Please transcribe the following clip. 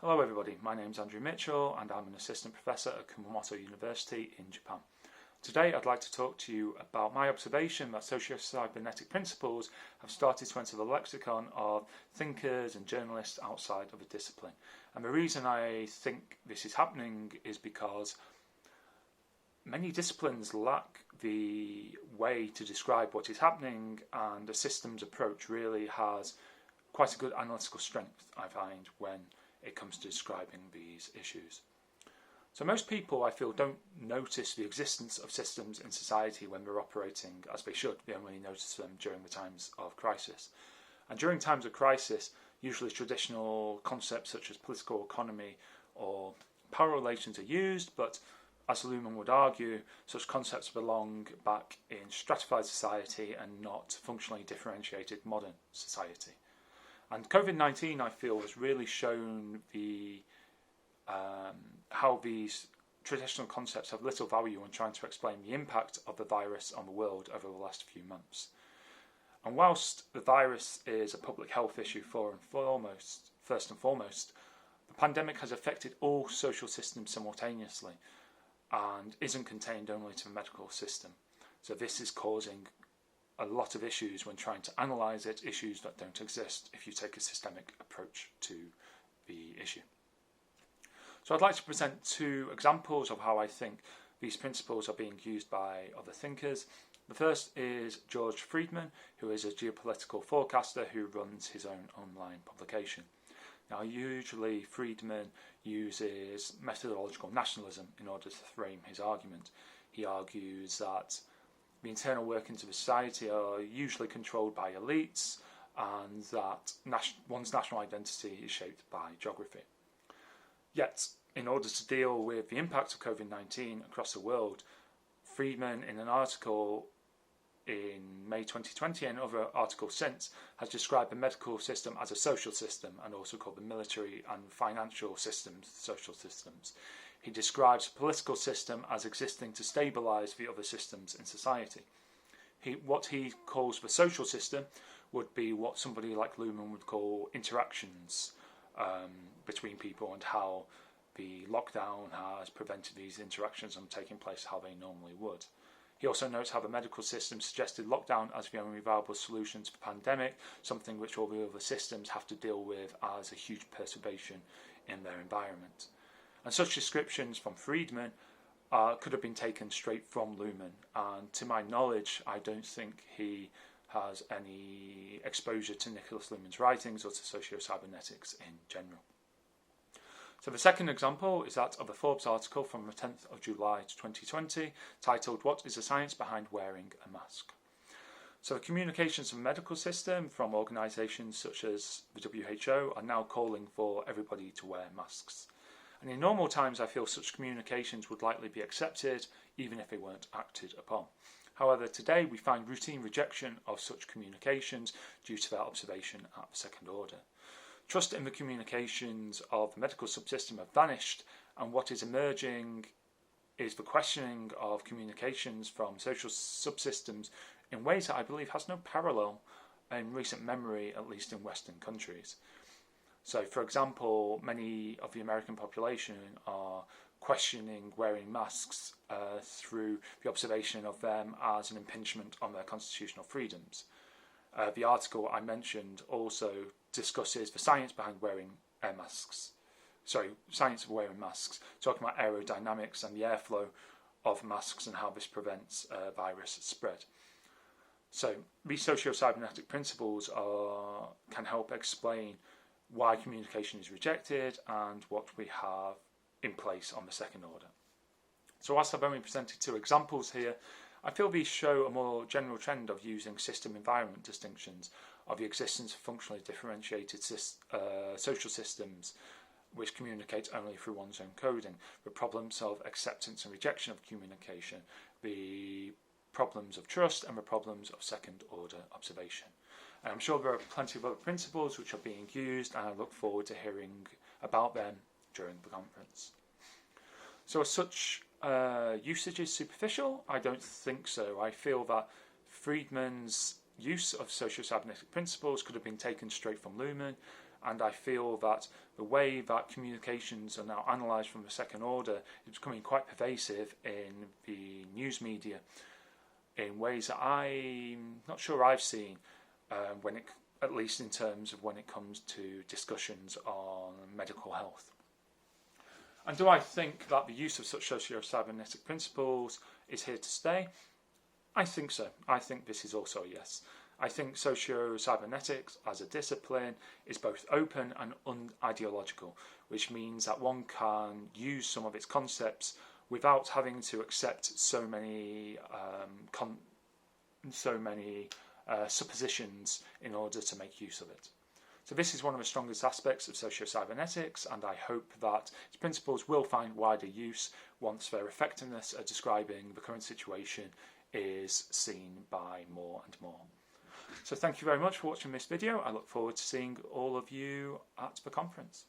Hello everybody, my name is Michell and I'm an assistant professor at Kumamoto University in Japan. Today I'd like to talk to you about my observation that sociocybernetic principles have started to enter the lexicon of thinkers and journalists outside of the discipline. And the reason I think this is happening is because many disciplines lack the way to describe what is happening, and a systems approach really has quite a good analytical strength, I find, when it comes to describing these issues. So most people, I feel, don't notice the existence of systems in society when they're operating as they should. They only notice them during the times of crisis. And during times of crisis, usually traditional concepts such as political economy or power relations are used, but as Luhmann would argue, such concepts belong back in stratified society and not functionally differentiated modern society. And COVID-19, I feel, has really shown how these traditional concepts have little value when trying to explain the impact of the virus on the world over the last few months. And whilst the virus is a public health issue first and foremost, the pandemic has affected all social systems simultaneously and isn't contained only to the medical system. So this is causing a lot of issues when trying to analyse it, issues that don't exist if you take a systemic approach to the issue. So I'd like to present two examples of how I think these principles are being used by other thinkers. The first is George Friedman, who is a geopolitical forecaster who runs his own online publication. Now, usually Friedman uses methodological nationalism in order to frame his argument. He argues that the internal workings of a society are usually controlled by elites, and that one's national identity is shaped by geography. Yet, in order to deal with the impact of COVID-19 across the world, Friedman, in an article in May 2020 and other articles since, has described the medical system as a social system, and also called the military and financial systems social systems. He describes the political system as existing to stabilise the other systems in society. What he calls the social system would be what somebody like Luhmann would call interactions between people, and how the lockdown has prevented these interactions from taking place how they normally would. He also notes how the medical system suggested lockdown as the only viable solution to the pandemic, something which all the other systems have to deal with as a huge perturbation in their environment. And such descriptions from Friedman could have been taken straight from Luhmann, and to my knowledge I don't think he has any exposure to Nicholas Luhmann's writings or to sociocybernetics in general. So the second example is that of a Forbes article from the 10th of July 2020 titled "What is the Science Behind Wearing a Mask?" So the communications of the medical system from organisations such as the WHO are now calling for everybody to wear masks. And in normal times, I feel such communications would likely be accepted, even if they weren't acted upon. However, today we find routine rejection of such communications due to their observation at the second order. Trust in the communications of the medical subsystem have vanished, and what is emerging is the questioning of communications from social subsystems in ways that I believe has no parallel in recent memory, at least in Western countries. So, for example, many of the American population are questioning wearing masks through the observation of them as an impingement on their constitutional freedoms. The article I mentioned also discusses the science behind wearing science of wearing masks, talking about aerodynamics and the airflow of masks and how this prevents virus spread. So these socio-cybernetic principles can help explain why communication is rejected and what we have in place on the second order. So whilst I've only presented two examples here, I feel these show a more general trend of using system-environment distinctions of the existence of functionally differentiated social systems which communicate only through one's own coding, the problems of acceptance and rejection of communication, the problems of trust, and the problems of second-order observation. And I'm sure there are plenty of other principles which are being used, and I look forward to hearing about them during the conference. So as such, usage is superficial? I don't think so. I feel that Friedman's use of socio-cybernetic principles could have been taken straight from Luhmann, and I feel that the way that communications are now analysed from the second order is becoming quite pervasive in the news media in ways that I'm not sure I've seen, at least in terms of when it comes to discussions on medical health. And do I think that the use of such socio-cybernetic principles is here to stay? I think so. I think this is also a yes. I think socio-cybernetics as a discipline is both open and unideological, which means that one can use some of its concepts without having to accept so many suppositions in order to make use of it. So this is one of the strongest aspects of socio-cybernetics, and I hope that its principles will find wider use once their effectiveness at describing the current situation is seen by more and more. So thank you very much for watching this video. I look forward to seeing all of you at the conference.